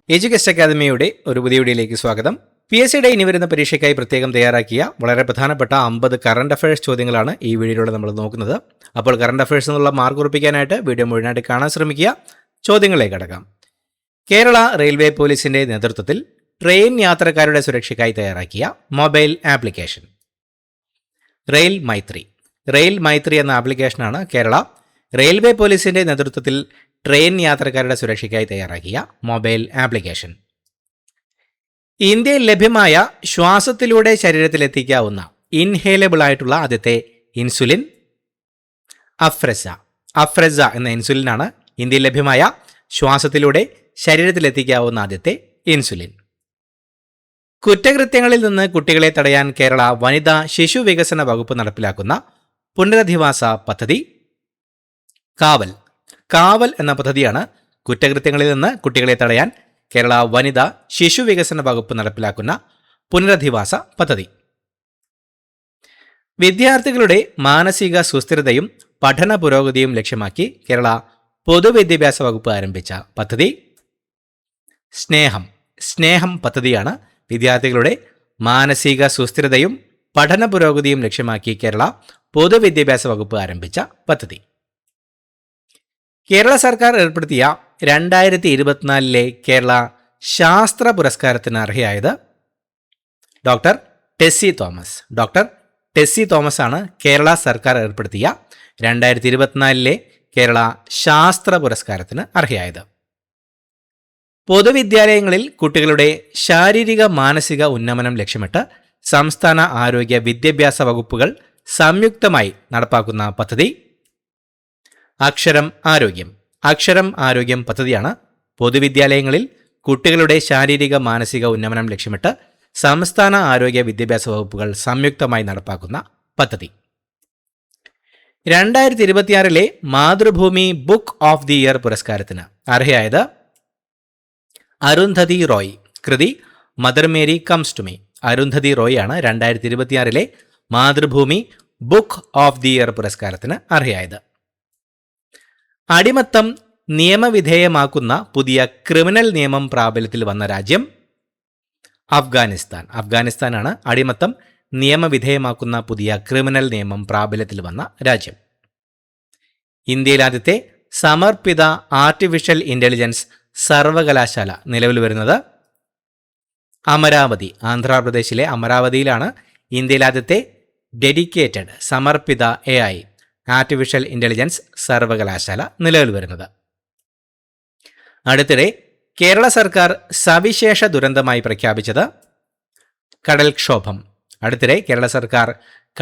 എജ്യുകെസ്റ്റ് അക്കാദമിയുടെ ഒരു പുതിയ വീഡിയോയിലേക്ക് സ്വാഗതം. PSCയുടെ ഇനി വരുന്ന പരീക്ഷയ്ക്കായി പ്രത്യേകം തയ്യാറാക്കിയ വളരെ പ്രധാനപ്പെട്ട 50 കറണ്ട് അഫയേഴ്സ് ചോദ്യങ്ങളാണ് ഈ വീഡിയോയിലൂടെ നമ്മൾ നോക്കുന്നത്. അപ്പോൾ കറണ്ട് അഫയേഴ്സ് എന്നുള്ള മാർക്ക് ഉറപ്പിക്കാനായിട്ട് വീഡിയോ മുഴുവനായിട്ട് കാണാൻ ശ്രമിക്കുക. ചോദ്യങ്ങളിലേക്ക് കടക്കാം. കേരള റെയിൽവേ പോലീസിന്റെ നേതൃത്വത്തിൽ ട്രെയിൻ യാത്രക്കാരുടെ സുരക്ഷയ്ക്കായി തയ്യാറാക്കിയ മൊബൈൽ ആപ്ലിക്കേഷൻ റെയിൽ മൈത്രി എന്ന ആപ്ലിക്കേഷനാണ് കേരള റെയിൽവേ പോലീസിന്റെ നേതൃത്വത്തിൽ ട്രെയിൻ യാത്രക്കാരുടെ സുരക്ഷയ്ക്കായി തയ്യാറാക്കിയ മൊബൈൽ ആപ്ലിക്കേഷൻ. ഇന്ത്യയിൽ ലഭ്യമായ ശ്വാസത്തിലൂടെ ശരീരത്തിലെത്തിക്കാവുന്ന ഇൻഹേലബിൾ ആയിട്ടുള്ള ആദ്യത്തെ ഇൻസുലിൻ അഫ്രസ എന്ന ഇൻസുലിനാണ് ഇന്ത്യയിൽ ലഭ്യമായ ശ്വാസത്തിലൂടെ ശരീരത്തിലെത്തിക്കാവുന്ന ആദ്യത്തെ ഇൻസുലിൻ. കുറ്റകൃത്യങ്ങളിൽ നിന്ന് കുട്ടികളെ തടയാൻ കേരള വനിതാ ശിശു വികസന വകുപ്പ് നടപ്പിലാക്കുന്ന പുനരധിവാസ പദ്ധതി കാവൽ എന്ന പദ്ധതിയാണ് കുറ്റകൃത്യങ്ങളിൽ നിന്ന് കുട്ടികളെ തടയാൻ കേരള വനിതാ ശിശു വികസന വകുപ്പ് നടപ്പിലാക്കുന്ന പുനരധിവാസ പദ്ധതി. വിദ്യാർത്ഥികളുടെ മാനസിക സുസ്ഥിരതയും പഠന പുരോഗതിയും ലക്ഷ്യമാക്കി കേരള പൊതുവിദ്യാഭ്യാസ വകുപ്പ് ആരംഭിച്ച പദ്ധതി സ്നേഹം പദ്ധതിയാണ് വിദ്യാർത്ഥികളുടെ മാനസിക സുസ്ഥിരതയും പഠന പുരോഗതിയും ലക്ഷ്യമാക്കി കേരള പൊതുവിദ്യാഭ്യാസ വകുപ്പ് ആരംഭിച്ച പദ്ധതി. കേരള സർക്കാർ ഏർപ്പെടുത്തിയ 2024 കേരള ശാസ്ത്ര പുരസ്കാരത്തിന് അർഹയായത് ഡോക്ടർ ടെസ്സി തോമസ് ആണ് കേരള സർക്കാർ ഏർപ്പെടുത്തിയ 2024 കേരള ശാസ്ത്ര പുരസ്കാരത്തിന് അർഹയായത്. പൊതുവിദ്യാലയങ്ങളിൽ കുട്ടികളുടെ ശാരീരിക മാനസിക ഉന്നമനം ലക്ഷ്യമിട്ട് സംസ്ഥാന ആരോഗ്യ വിദ്യാഭ്യാസ വകുപ്പുകൾ സംയുക്തമായി നടപ്പാക്കുന്ന പദ്ധതി അക്ഷരം ആരോഗ്യം പദ്ധതിയാണ് പൊതുവിദ്യാലയങ്ങളിൽ കുട്ടികളുടെ ശാരീരിക മാനസിക ഉന്നമനം ലക്ഷ്യമിട്ട് സംസ്ഥാന ആരോഗ്യ വിദ്യാഭ്യാസ വകുപ്പുകൾ സംയുക്തമായി നടപ്പാക്കുന്ന പദ്ധതി. 2026 Mathrubhumi book of the year പുരസ്കാരത്തിന് അർഹയായത് അരുന്ധതി റോയ്. കൃതി Mother Mary comes to me. Arundhati Roy ആണ് 2026 Mathrubhumi book of the year പുരസ്കാരത്തിന് അർഹയായത്. അടിമത്തം നിയമവിധേയമാക്കുന്ന പുതിയ ക്രിമിനൽ നിയമം പ്രാബല്യത്തിൽ വന്ന രാജ്യം അഫ്ഗാനിസ്ഥാനാണ് അടിമത്തം നിയമവിധേയമാക്കുന്ന പുതിയ ക്രിമിനൽ നിയമം പ്രാബല്യത്തിൽ വന്ന രാജ്യം. ഇന്ത്യയിൽ ആദ്യത്തെ സമർപ്പിത ആർട്ടിഫിഷ്യൽ ഇന്റലിജൻസ് സർവകലാശാല നിലവിൽ വരുന്നത് അമരാവതി, ആന്ധ്രാപ്രദേശിലെ അമരാവതിയിലാണ് ഇന്ത്യയിൽ ആദ്യത്തെ ഡെഡിക്കേറ്റഡ് സമർപ്പിത AI ആർട്ടിഫിഷ്യൽ ഇന്റലിജൻസ് സർവകലാശാല നിലവിൽ വരുന്നത്. അടുത്തിടെ കേരള സർക്കാർ സവിശേഷ ദുരന്തമായി പ്രഖ്യാപിച്ചത് കടൽക്ഷോഭം. അടുത്തിടെ കേരള സർക്കാർ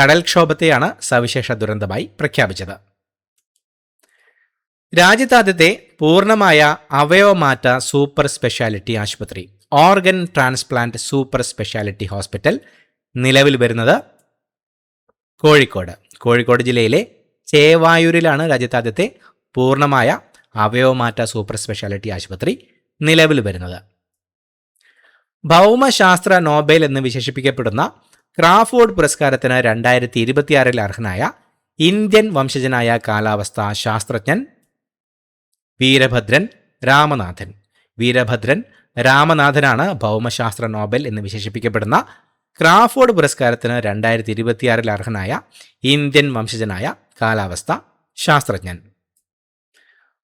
കടൽക്ഷോഭത്തെയാണ് സവിശേഷ ദുരന്തമായി പ്രഖ്യാപിച്ചത്. രാജ്യത്താദ്യത്തെ പൂർണ്ണമായ അവയവമാറ്റ സൂപ്പർ സ്പെഷ്യാലിറ്റി ആശുപത്രി organ transplant super speciality hospital നിലവിൽ വരുന്നത് കോഴിക്കോട് ജില്ലയിലെ ചേവായൂരിലാണ് രാജ്യത്താദ്യത്തെ പൂർണ്ണമായ അവയവമാറ്റ സൂപ്പർ സ്പെഷ്യാലിറ്റി ആശുപത്രി നിലവിൽ വരുന്നത്. ഭൗമശാസ്ത്ര നോബൽ എന്ന് വിശേഷിപ്പിക്കപ്പെടുന്ന ക്രാഫോർഡ് പുരസ്കാരത്തിന് 2026 അർഹനായ ഇന്ത്യൻ വംശജനായ കാലാവസ്ഥാ ശാസ്ത്രജ്ഞൻ വീരഭദ്രൻ രാമനാഥനാണ് ഭൗമശാസ്ത്ര നോബൽ എന്ന് വിശേഷിപ്പിക്കപ്പെടുന്ന ക്രാഫോർഡ് പുരസ്കാരത്തിന് 2026 അർഹനായ ഇന്ത്യൻ വംശജനായ കാലാവസ്ഥാ ശാസ്ത്രജ്ഞൻ.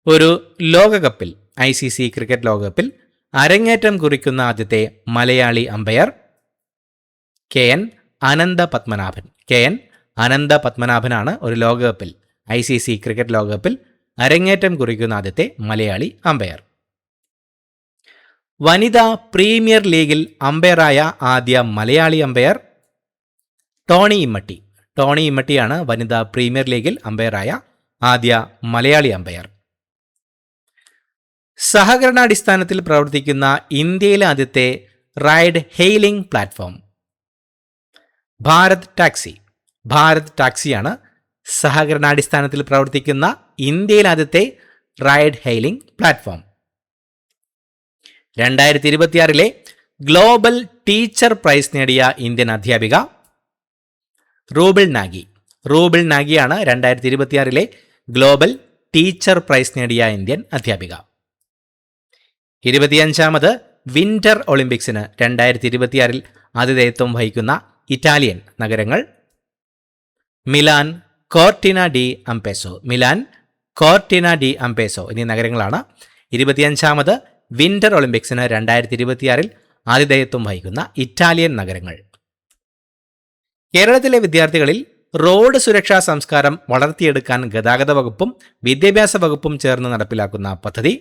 ഒരു ലോകകപ്പിൽ ICC ക്രിക്കറ്റ് ലോകകപ്പിൽ അരങ്ങേറ്റം കുറിക്കുന്ന ആദ്യത്തെ മലയാളി അമ്പയർ KN അനന്തപത്മനാഭനാണ് ഒരു ലോകകപ്പിൽ ICC ക്രിക്കറ്റ് ലോകകപ്പിൽ അരങ്ങേറ്റം കുറിക്കുന്ന ആദ്യത്തെ മലയാളി അമ്പയർ. വനിതാ പ്രീമിയർ ലീഗിൽ അമ്പയറായ ആദ്യ മലയാളി അമ്പയർ ടോണി ഇമ്മട്ടിയാണ് വനിതാ പ്രീമിയർ ലീഗിൽ അമ്പയറായ ആദ്യ മലയാളി അമ്പയർ. സഹകരണാടിസ്ഥാനത്തിൽ പ്രവർത്തിക്കുന്ന ഇന്ത്യയിലെ ആദ്യത്തെ റൈഡ് ഹെയിലിംഗ് പ്ലാറ്റ്ഫോം ഭാരത് ടാക്സിയാണ് സഹകരണാടിസ്ഥാനത്തിൽ പ്രവർത്തിക്കുന്ന ഇന്ത്യയിലെ ആദ്യത്തെ ride hailing platform. 2026 global teacher prize നേടിയ ഇന്ത്യൻ അധ്യാപിക റൂബിൾ നാഗിയാണ് 2026 ഗ്ലോബൽ ടീച്ചർ പ്രൈസ് നേടിയ ഇന്ത്യൻ അധ്യാപിക. 25ാമത് വിന്റർ ഒളിമ്പിക്സിന് 2026 ആതിഥേയത്വം വഹിക്കുന്ന ഇറ്റാലിയൻ നഗരങ്ങൾ? Milan, Cortina d'Ampezzo. Milan, Cortina d'Ampezzo എന്നീ നഗരങ്ങളാണ് 25ാമത് വിന്റർ ഒളിമ്പിക്സിന് 2026 ആതിഥേയത്വം വഹിക്കുന്ന ഇറ്റാലിയൻ നഗരങ്ങൾ. കേരളത്തിലെ വിദ്യാർത്ഥികളിൽ റോഡ് സുരക്ഷാ സംസ്കാരം വളർത്തിയെടുക്കാൻ ഗതാഗത വകുപ്പും വിദ്യാഭ്യാസ വകുപ്പും ചേർന്ന് നടപ്പിലാക്കുന്ന പദ്ധതി?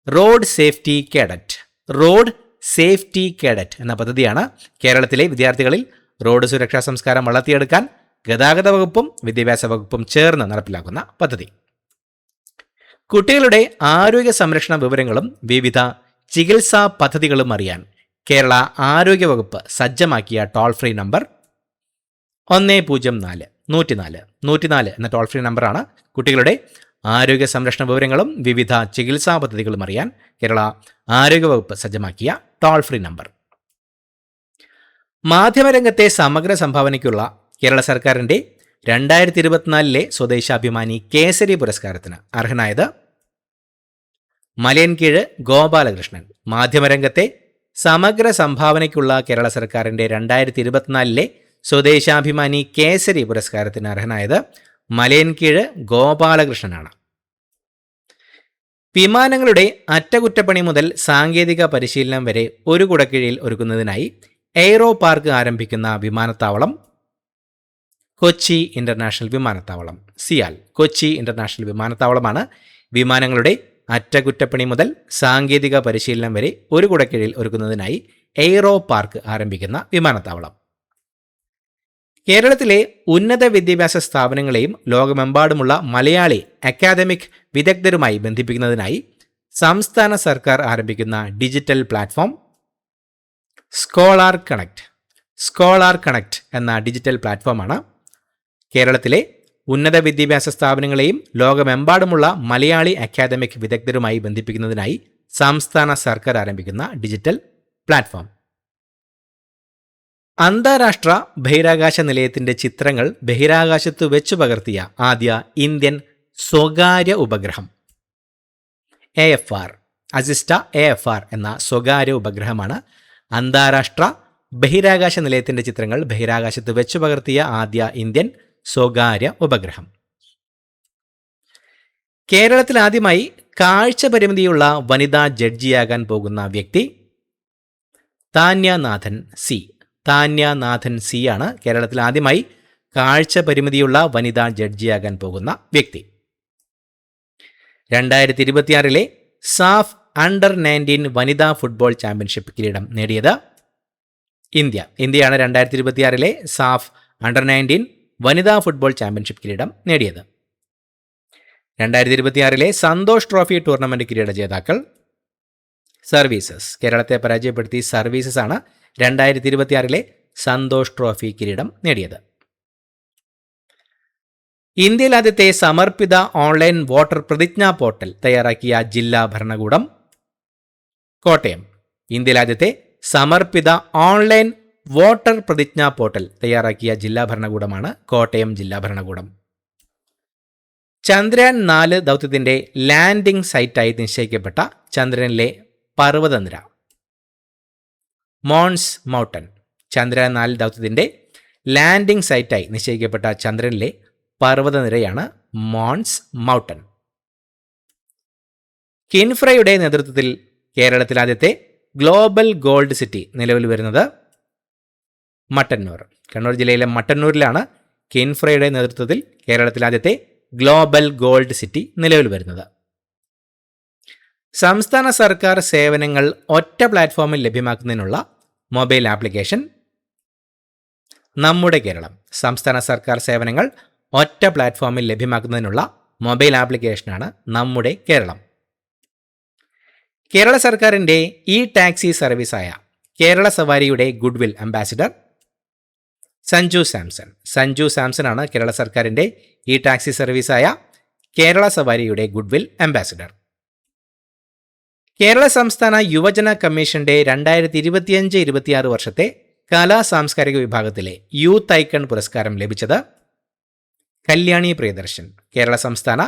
Road safety cadet. Road safety cadet എന്ന പദ്ധതിയാണ് കേരളത്തിലെ വിദ്യാർത്ഥികളിൽ റോഡ് സുരക്ഷാ സംസ്കാരം വളർത്തിയെടുക്കാൻ ഗതാഗത വകുപ്പും വിദ്യാഭ്യാസ വകുപ്പും ചേർന്ന് നടപ്പിലാക്കുന്ന പദ്ധതി. കുട്ടികളുടെ ആരോഗ്യ സംരക്ഷണ വിവരങ്ങളും വിവിധ ചികിത്സാ പദ്ധതികളും അറിയാൻ കേരള ആരോഗ്യ വകുപ്പ് സജ്ജമാക്കിയ ടോൾ ഫ്രീ നമ്പർ 104 എന്ന ടോൾ ഫ്രീ നമ്പറാണ് കുട്ടികളുടെ ആരോഗ്യ സംരക്ഷണ വിവരങ്ങളും വിവിധ ചികിത്സാ പദ്ധതികളും അറിയാൻ കേരള ആരോഗ്യ വകുപ്പ് സജ്ജമാക്കിയ ടോൾ ഫ്രീ നമ്പർ. മാധ്യമരംഗത്തെ സമഗ്ര സംഭാവനയ്ക്കുള്ള കേരള സർക്കാരിൻ്റെ 2024 സ്വദേശാഭിമാനി കേസരി പുരസ്കാരത്തിന് അർഹനായത്? മലയൻകീഴ് ഗോപാലകൃഷ്ണൻ. മാധ്യമരംഗത്തെ സമഗ്ര സംഭാവനയ്ക്കുള്ള കേരള സർക്കാരിൻ്റെ 2024 സ്വദേശാഭിമാനി കേസരി പുരസ്കാരത്തിന് അർഹനായത് മലയൻകീഴ് ഗോപാലകൃഷ്ണനാണ്. വിമാനങ്ങളുടെ അറ്റകുറ്റപ്പണി മുതൽ സാങ്കേതിക പരിശീലനം വരെ ഒരു കുടക്കീഴിൽ ഒരുക്കുന്നതിനായി എയ്റോ പാർക്ക് ആരംഭിക്കുന്ന വിമാനത്താവളം? കൊച്ചി ഇന്റർനാഷണൽ വിമാനത്താവളം. സിയാൽ, കൊച്ചി ഇന്റർനാഷണൽ വിമാനത്താവളമാണ് വിമാനങ്ങളുടെ അറ്റകുറ്റപ്പണി മുതൽ സാങ്കേതിക പരിശീലനം വരെ ഒരു കുടക്കീഴിൽ ഒരുക്കുന്നതിനായി എയ്റോ പാർക്ക് ആരംഭിക്കുന്ന വിമാനത്താവളം. കേരളത്തിലെ ഉന്നത വിദ്യാഭ്യാസ സ്ഥാപനങ്ങളെയും ലോകമെമ്പാടുമുള്ള മലയാളി അക്കാദമിക് വിദഗ്ധരുമായി ബന്ധിപ്പിക്കുന്നതിനായി സംസ്ഥാന സർക്കാർ ആരംഭിക്കുന്ന digital platform? Scholar connect. Scholar connect എന്ന ഡിജിറ്റൽ പ്ലാറ്റ്ഫോമാണ് കേരളത്തിലെ ഉന്നത വിദ്യാഭ്യാസ സ്ഥാപനങ്ങളെയും ലോകമെമ്പാടുമുള്ള മലയാളി അക്കാദമിക് വിദഗ്ധരുമായി ബന്ധിപ്പിക്കുന്നതിനായി സംസ്ഥാന സർക്കാർ ആരംഭിക്കുന്ന ഡിജിറ്റൽ പ്ലാറ്റ്ഫോം. അന്താരാഷ്ട്ര ബഹിരാകാശ നിലയത്തിന്റെ ചിത്രങ്ങൾ ബഹിരാകാശത്ത് വെച്ചു പകർത്തിയ ആദ്യ ഇന്ത്യൻ സ്വകാര്യ ഉപഗ്രഹം? AFR, അസിസ്റ്റ AFR എന്ന സ്വകാര്യ ഉപഗ്രഹമാണ് അന്താരാഷ്ട്ര ബഹിരാകാശ നിലയത്തിന്റെ ചിത്രങ്ങൾ ബഹിരാകാശത്ത് വെച്ചു പകർത്തിയ ആദ്യ ഇന്ത്യൻ സ്വകാര്യ ഉപഗ്രഹം. കേരളത്തിൽ ആദ്യമായി കാഴ്ച പരിമിതിയുള്ള വനിതാ ജഡ്ജിയാകാൻ പോകുന്ന വ്യക്തി? താന്യാനാഥൻ സി. താന്യാനാഥൻ സി ആണ് കേരളത്തിൽ ആദ്യമായി കാഴ്ച പരിമിതിയുള്ള വനിതാ ജഡ്ജിയാകാൻ പോകുന്ന വ്യക്തി. 2026 സാഫ് അണ്ടർ 19 വനിതാ ഫുട്ബോൾ ചാമ്പ്യൻഷിപ്പ് കിരീടം നേടിയത്? ഇന്ത്യയാണ് 2026 സാഫ് അണ്ടർ 19 വനിതാ ഫുട്ബോൾ ചാമ്പ്യൻഷിപ്പ് കിരീടം നേടിയത്. 2026 സന്തോഷ് ട്രോഫി ടൂർണമെന്റ് കിരീട ജേതാക്കൾ? സർവീസസ്. കേരളത്തെ പരാജയപ്പെടുത്തി സർവീസസ് ആണ് 2026 സന്തോഷ് ട്രോഫി കിരീടം നേടിയത്. ഇന്ത്യയിൽ ആദ്യത്തെ സമർപ്പിത ഓൺലൈൻ വോട്ടർ പ്രതിജ്ഞാ പോർട്ടൽ തയ്യാറാക്കിയ ജില്ലാ ഭരണകൂടം? കോട്ടയം. ഇന്ത്യയിൽ ആദ്യത്തെ സമർപ്പിത ഓൺലൈൻ വോട്ടർ പ്രതിജ്ഞാ പോർട്ടൽ തയ്യാറാക്കിയ ജില്ലാ ഭരണകൂടമാണ് കോട്ടയം ജില്ലാ ഭരണകൂടം. ചന്ദ്രയാൻ 4 ദൗത്യത്തിന്റെ ലാൻഡിംഗ് സൈറ്റായി നിശ്ചയിക്കപ്പെട്ട ചന്ദ്രനിലെ പർവ്വതനിര? Mons Mouton. ചന്ദ്രയാൻ 4 ദൗത്യത്തിന്റെ ലാൻഡിംഗ് സൈറ്റായി നിശ്ചയിക്കപ്പെട്ട ചന്ദ്രനിലെ പർവ്വതനിരയാണ് മോൺസ് മൗണ്ടൻ. കിൻഫ്രയുടെ നേതൃത്വത്തിൽ കേരളത്തിൽ ആദ്യത്തെ ഗ്ലോബൽ ഗോൾഡ് സിറ്റി നിലവിൽ വരുന്നത്? മട്ടന്നൂർ. കണ്ണൂർ ജില്ലയിലെ മട്ടന്നൂരിലാണ് കിൻഫ്രയുടെ നേതൃത്വത്തിൽ കേരളത്തിൽ ആദ്യത്തെ ഗ്ലോബൽ ഗോൾഡ് സിറ്റി നിലവിൽ വരുന്നത്. സംസ്ഥാന സർക്കാർ സേവനങ്ങൾ ഒറ്റ പ്ലാറ്റ്ഫോമിൽ ലഭ്യമാക്കുന്നതിനുള്ള മൊബൈൽ ആപ്ലിക്കേഷൻ? നമ്മുടെ കേരളം. സംസ്ഥാന സർക്കാർ സേവനങ്ങൾ ഒറ്റ പ്ലാറ്റ്ഫോമിൽ ലഭ്യമാക്കുന്നതിനുള്ള മൊബൈൽ ആപ്ലിക്കേഷനാണ് നമ്മുടെ കേരളം. കേരള സർക്കാരിൻ്റെ ഇ ടാക്സി സർവീസായ കേരള സവാരിയുടെ ഗുഡ്വിൽ അംബാസിഡർ? സഞ്ജു സാംസൺ. സഞ്ജു സാംസൺ ആണ് കേരള സർക്കാരിൻ്റെ ഇ ടാക്സി സർവീസായ കേരള സവാരിയുടെ ഗുഡ്വിൽ അംബാസിഡർ. കേരള സംസ്ഥാന യുവജന കമ്മീഷന്റെ 2025-26 വർഷത്തെ കലാ സാംസ്കാരിക വിഭാഗത്തിലെ യൂത്ത് ഐക്കൺ പുരസ്കാരം ലഭിച്ചത്? കല്യാണി പ്രിയദർശൻ. കേരള സംസ്ഥാന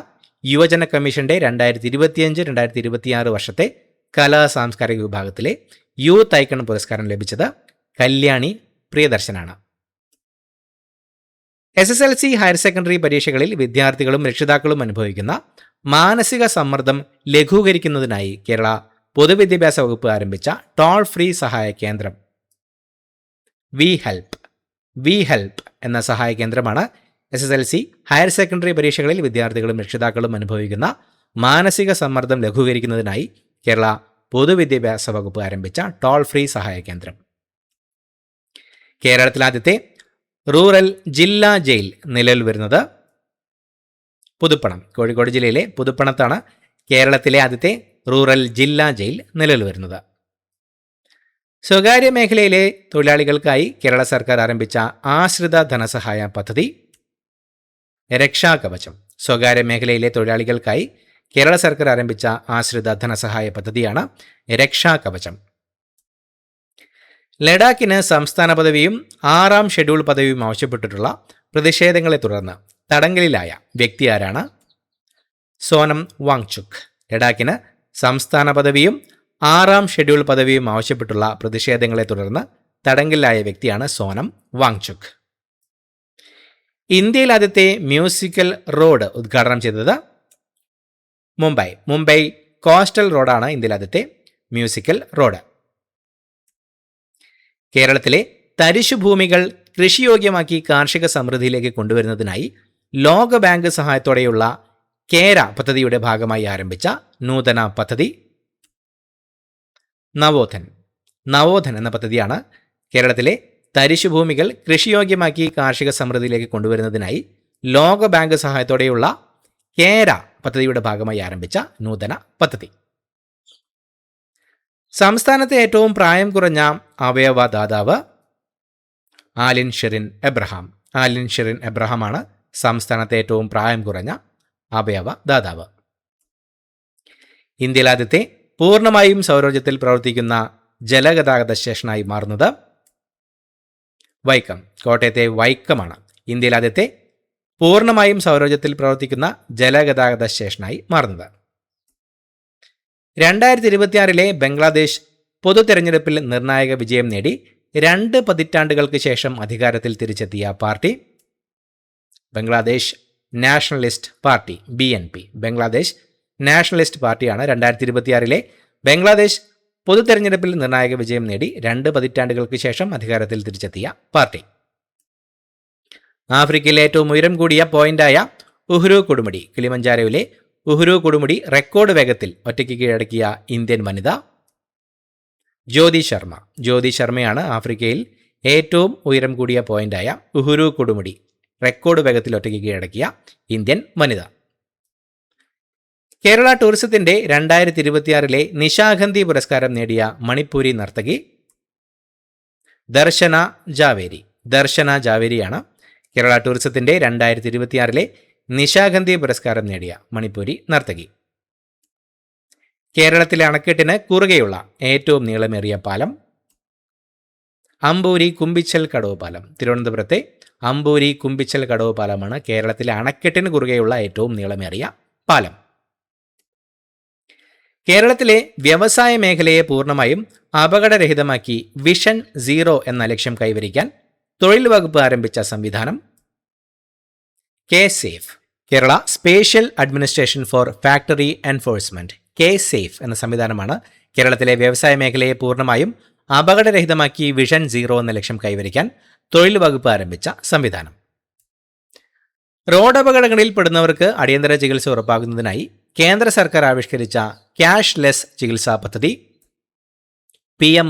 യുവജന കമ്മീഷന്റെ 2025-26 വർഷത്തെ കലാ സാംസ്കാരിക വിഭാഗത്തിലെ യൂത്ത് ഐക്കൺ പുരസ്കാരം ലഭിച്ചത് കല്യാണി പ്രിയദർശനാണ്. SSLC ഹയർ സെക്കൻഡറി പരീക്ഷകളിൽ വിദ്യാർത്ഥികളും രക്ഷിതാക്കളും അനുഭവിക്കുന്ന മാനസിക സമ്മർദ്ദം ലഘൂകരിക്കുന്നതിനായി കേരള പൊതുവിദ്യാഭ്യാസ വകുപ്പ് ആരംഭിച്ച ടോൾ ഫ്രീ സഹായ കേന്ദ്രം വി ഹെൽപ്പ് എന്ന സഹായ കേന്ദ്രമാണ് SSLC ഹയർ സെക്കൻഡറി പരീക്ഷകളിൽ വിദ്യാർത്ഥികളും രക്ഷിതാക്കളും അനുഭവിക്കുന്ന മാനസിക സമ്മർദ്ദം ലഘൂകരിക്കുന്നതിനായി കേരള പൊതുവിദ്യാഭ്യാസ വകുപ്പ് ആരംഭിച്ച ടോൾ ഫ്രീ സഹായ കേന്ദ്രം. കേരളത്തിലെ ആദ്യത്തെ റൂറൽ ജില്ലാ ജയിൽ നിലവിൽ വരുന്നത് പുതുപ്പണം, കോഴിക്കോട് ജില്ലയിലെ പുതുപ്പണത്താണ് കേരളത്തിലെ ആദ്യത്തെ റൂറൽ ജില്ലാ ജയിൽ നിലവിൽ വരുന്നത്. സ്വകാര്യ മേഖലയിലെ തൊഴിലാളികൾക്കായി കേരള സർക്കാർ ആരംഭിച്ച ആശ്രിത ധനസഹായ പദ്ധതി രക്ഷാകവചം. സ്വകാര്യ മേഖലയിലെ തൊഴിലാളികൾക്കായി കേരള സർക്കാർ ആരംഭിച്ച ആശ്രിത ധനസഹായ പദ്ധതിയാണ് രക്ഷാകവചം. ലഡാക്കിന് സംസ്ഥാന പദവിയും 6ാം ഷെഡ്യൂൾ പദവിയും ആവശ്യപ്പെട്ടിട്ടുള്ള പ്രതിഷേധങ്ങളെ തുടർന്ന് തടങ്കലിലായ വ്യക്തി ആരാണ്? സോനം വാങ്ചുക്. ലഡാക്കിന് സംസ്ഥാന പദവിയും 6ാം ഷെഡ്യൂൾ പദവിയും ആവശ്യപ്പെട്ടുള്ള പ്രതിഷേധങ്ങളെ തുടർന്ന് തടങ്കലിലായ വ്യക്തിയാണ് സോനം വാങ്ചുക്. ഇന്ത്യയിൽ ആദ്യത്തെ മ്യൂസിക്കൽ റോഡ് ഉദ്ഘാടനം ചെയ്തത് മുംബൈ കോസ്റ്റൽ റോഡാണ് ഇന്ത്യയിൽ ആദ്യത്തെ മ്യൂസിക്കൽ റോഡ്. കേരളത്തിലെ തരിശുഭൂമികൾ കൃഷിയോഗ്യമാക്കി കാർഷിക സമൃദ്ധിയിലേക്ക് കൊണ്ടുവരുന്നതിനായി ലോകബാങ്ക് സഹായത്തോടെയുള്ള കേര പദ്ധതിയുടെ ഭാഗമായി ആരംഭിച്ച നൂതന പദ്ധതി നവോധൻ എന്ന പദ്ധതിയാണ് കേരളത്തിലെ തരിശുഭൂമികൾ കൃഷിയോഗ്യമാക്കി കാർഷിക സമൃദ്ധിയിലേക്ക് കൊണ്ടുവരുന്നതിനായി ലോകബാങ്ക് സഹായത്തോടെയുള്ള കേര പദ്ധതിയുടെ ഭാഗമായി ആരംഭിച്ച നൂതന പദ്ധതി. സംസ്ഥാനത്തെ ഏറ്റവും പ്രായം കുറഞ്ഞ അവയവദാതാവ് ആലിൻ ഷെറിൻ എബ്രഹാമാണ് സംസ്ഥാനത്തെ ഏറ്റവും പ്രായം കുറഞ്ഞ അവയവദാതാവ്. ഇന്ത്യയിൽ ആദ്യത്തെ പൂർണ്ണമായും സൗരോർജ്ജത്തിൽ പ്രവർത്തിക്കുന്ന ജലഗതാഗത സ്റ്റേഷനായി മാറുന്നത് വൈക്കം, കോട്ടയത്തെ വൈക്കമാണ് ഇന്ത്യയിൽ ആദ്യത്തെ പൂർണ്ണമായും സൗരോർജ്ജത്തിൽ പ്രവർത്തിക്കുന്ന ജലഗതാഗത സ്റ്റേഷനായി മാറുന്നത്. 2026 ബംഗ്ലാദേശ് പൊതു തെരഞ്ഞെടുപ്പിൽ നിർണായക വിജയം നേടി 2 പതിറ്റാണ്ടുകൾക്ക് ശേഷം അധികാരത്തിൽ തിരിച്ചെത്തിയ party Bangladesh nationalist party BNP. Bangladesh nationalist പാർട്ടിയാണ് 2026 ബംഗ്ലാദേശ് പൊതു തെരഞ്ഞെടുപ്പിൽ നിർണായക വിജയം നേടി 2 പതിറ്റാണ്ടുകൾക്ക് ശേഷം അധികാരത്തിൽ തിരിച്ചെത്തിയ പാർട്ടി. ആഫ്രിക്കയിലെ ഏറ്റവും ഉയരം കൂടിയ പോയിന്റായ ഉഹുരു കൊടുമുടി കിളിമഞ്ചാരോയിലെ ഉഹുരു കൊടുമുടി റെക്കോർഡ് വേഗത്തിൽ ഒറ്റയ്ക്ക് കീഴടക്കിയ ഇന്ത്യൻ വനിത ജ്യോതി ശർമ്മയാണ് ആഫ്രിക്കയിൽ ഏറ്റവും ഉയരം കൂടിയ പോയിന്റായ ഉഹുരു കൊടുമുടി റെക്കോർഡ് വേഗത്തിൽ ഒറ്റയ്ക്ക് കീഴടക്കിയ ഇന്ത്യൻ വനിത. കേരള ടൂറിസത്തിന്റെ 2026 നിശാഗന്ധി പുരസ്കാരം നേടിയ മണിപ്പൂരി നർത്തകി ദർശന ജാവേരിയാണ് കേരള ടൂറിസത്തിന്റെ 2026 നിശാഗന്ധി പുരസ്കാരം നേടിയ മണിപ്പൂരി നർത്തകി. കേരളത്തിലെ അണക്കെട്ടിന് കുറുകെയുള്ള ഏറ്റവും നീളമേറിയ പാലം അമ്പൂരി കുമ്പിച്ചൽ കടവ് പാലം. തിരുവനന്തപുരത്തെ അമ്പൂരി കുമ്പിച്ചൽ കടവ് പാലമാണ് കേരളത്തിലെ അണക്കെട്ടിന് കുറുകെയുള്ള ഏറ്റവും നീളമേറിയ പാലം. കേരളത്തിലെ വ്യവസായ മേഖലയെ പൂർണ്ണമായും അപകടരഹിതമാക്കി വിഷൻ 0 എന്ന ലക്ഷ്യം കൈവരിക്കാൻ തൊഴിൽ വകുപ്പ് ആരംഭിച്ച സംവിധാനം KSAFE, Kerala spatial administration four factory enforcement. KSAFE എന്ന സംവിധാനമാണ് കേരളത്തിലെ വ്യവസായ മേഖലയെ പൂർണ്ണമായും അപകടരഹിതമാക്കി വിഷൻ 0 എന്ന ലക്ഷ്യം കൈവരിക്കാൻ തൊഴിൽ വകുപ്പ് ആരംഭിച്ച സംവിധാനം. റോഡ് അപകടങ്ങളിൽ പെടുന്നവർക്ക് അടിയന്തര ചികിത്സ ഉറപ്പാക്കുന്നതിനായി കേന്ദ്ര സർക്കാർ ആവിഷ്കരിച്ച ക്യാഷ്ലെസ് ചികിത്സാ പദ്ധതി PM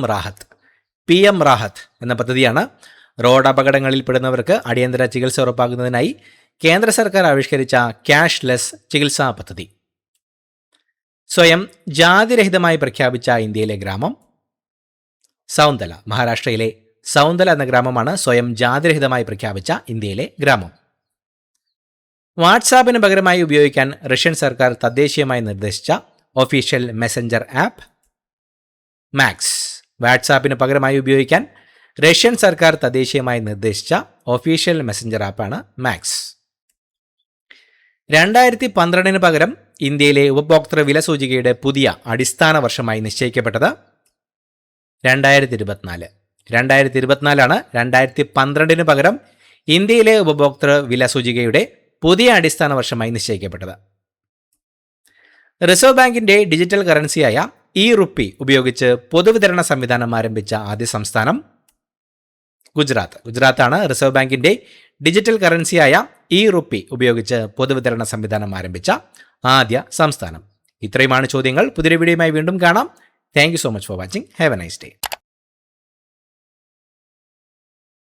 റാഹത്ത് എന്ന പദ്ധതിയാണ് റോഡ് അപകടങ്ങളിൽ പെടുന്നവർക്ക് അടിയന്തര ചികിത്സ ഉറപ്പാക്കുന്നതിനായി കേന്ദ്ര സർക്കാർ ആവിഷ്കരിച്ച ക്യാഷ്ലെസ് ചികിത്സാ പദ്ധതി. സ്വയം ജാതിരഹിതമായി പ്രഖ്യാപിച്ച ഇന്ത്യയിലെ ഗ്രാമം സൗന്ദല. മഹാരാഷ്ട്രയിലെ സൗന്ദല എന്ന ഗ്രാമമാണ് സ്വയം ജാതിരഹിതമായി പ്രഖ്യാപിച്ച ഇന്ത്യയിലെ ഗ്രാമം. വാട്സാപ്പിന് പകരമായി ഉപയോഗിക്കാൻ റഷ്യൻ സർക്കാർ തദ്ദേശീയമായി നിർദ്ദേശിച്ച ഒഫീഷ്യൽ മെസഞ്ചർ ആപ്പ് മാക്സ്. വാട്സാപ്പിന് പകരമായി ഉപയോഗിക്കാൻ റഷ്യൻ സർക്കാർ തദ്ദേശീയമായി നിർദ്ദേശിച്ച ഒഫീഷ്യൽ മെസഞ്ചർ ആപ്പാണ് മാക്സ്. 2012 പകരം ഇന്ത്യയിലെ ഉപഭോക്തൃ വില സൂചികയുടെ പുതിയ അടിസ്ഥാന വർഷമായി നിശ്ചയിക്കപ്പെട്ടത് 2024. 2024 2012 പകരം ഇന്ത്യയിലെ ഉപഭോക്തൃ വില സൂചികയുടെ പുതിയ അടിസ്ഥാന വർഷമായി നിശ്ചയിക്കപ്പെട്ടത്. റിസർവ് ബാങ്കിന്റെ ഡിജിറ്റൽ കറൻസിയായ റുപ്പി ഉപയോഗിച്ച് പൊതുവിതരണ സംവിധാനം ആരംഭിച്ച ആദ്യ സംസ്ഥാനം ഗുജറാത്ത്. ഗുജറാത്താണ് റിസർവ് ബാങ്കിന്റെ ഡിജിറ്റൽ കറൻസിയായ റുപ്പി ഉപയോഗിച്ച് പൊതുവിതരണ സംവിധാനം ആരംഭിച്ച ആദ്യ സംസ്ഥാനം. ഇത്രയുമാണ് ചോദ്യങ്ങൾ. പുതിയൊരു വീഡിയോയുമായി വീണ്ടും കാണാം. Thank you so much for watching. Have A nice day.